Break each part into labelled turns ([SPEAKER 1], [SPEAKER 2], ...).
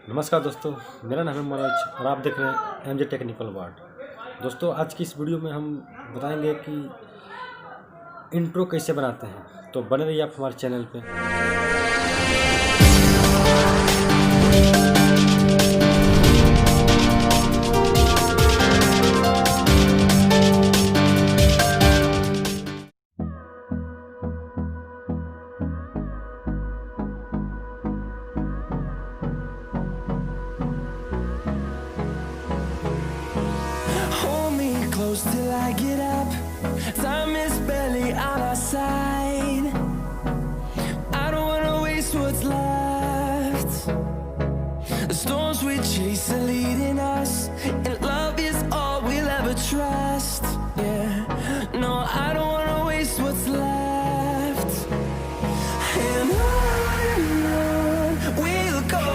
[SPEAKER 1] नमस्कार दोस्तों, मेरा नाम है मनोज और आप देख रहे हैं MJ टेक्निकल वर्ल्ड। दोस्तों, आज की इस वीडियो में हम बताएंगे कि इंट्रो कैसे बनाते हैं, तो बने रहिए आप हमारे चैनल पे।
[SPEAKER 2] Till I get up, time is barely on our side. I don't wanna waste what's left. The storms we chase are leading us, and love is all we'll ever trust. Yeah, no, I don't wanna waste what's left. And on we'll go,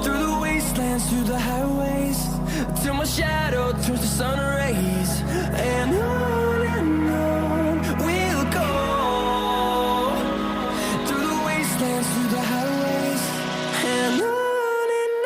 [SPEAKER 2] through the wastelands, through the highways, till my shadow turns to sun rays. And on we'll go, through the wastelands, through the highways. And on we'll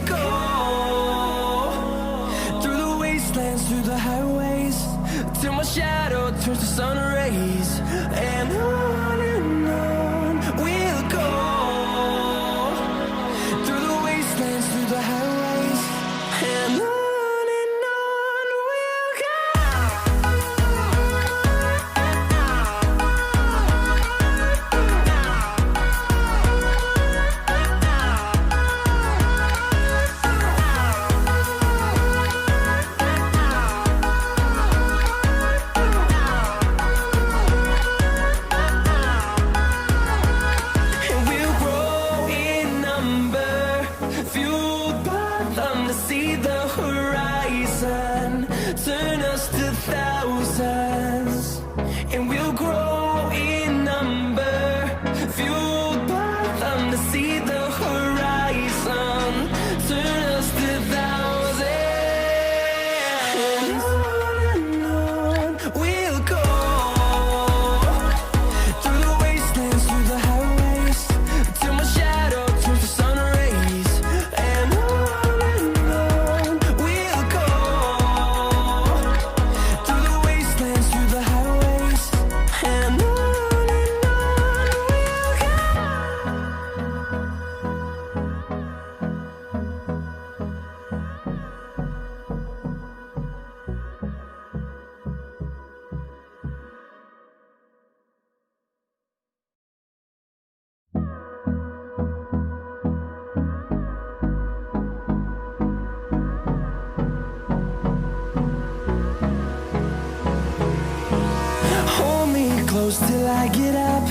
[SPEAKER 2] go. Through the highways, till my shadow turns to sun rays. And on we'll go, through the wastelands, through the highways. And on we'll go. See the horizon, turn us to thousands, and we'll grow in number, fueled by them. To see the horizon, turn us to thousands, and on we'll go, through the wastelands, through the highways, till my shadow turns to sun rays. And close till I get up,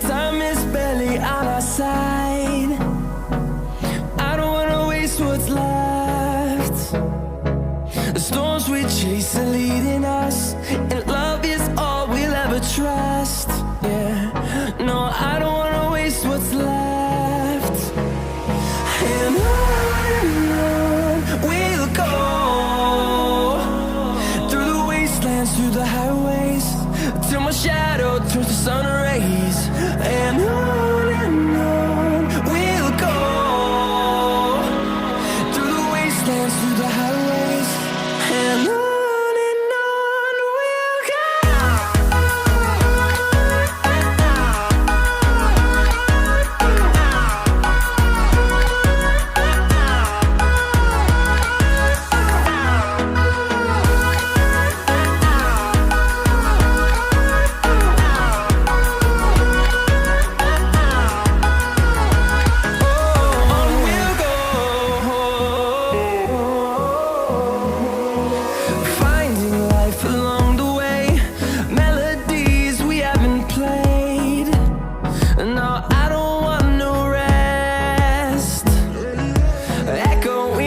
[SPEAKER 2] time is barely on our side. I don't wanna waste what's left. The storms we chase are leading us, and love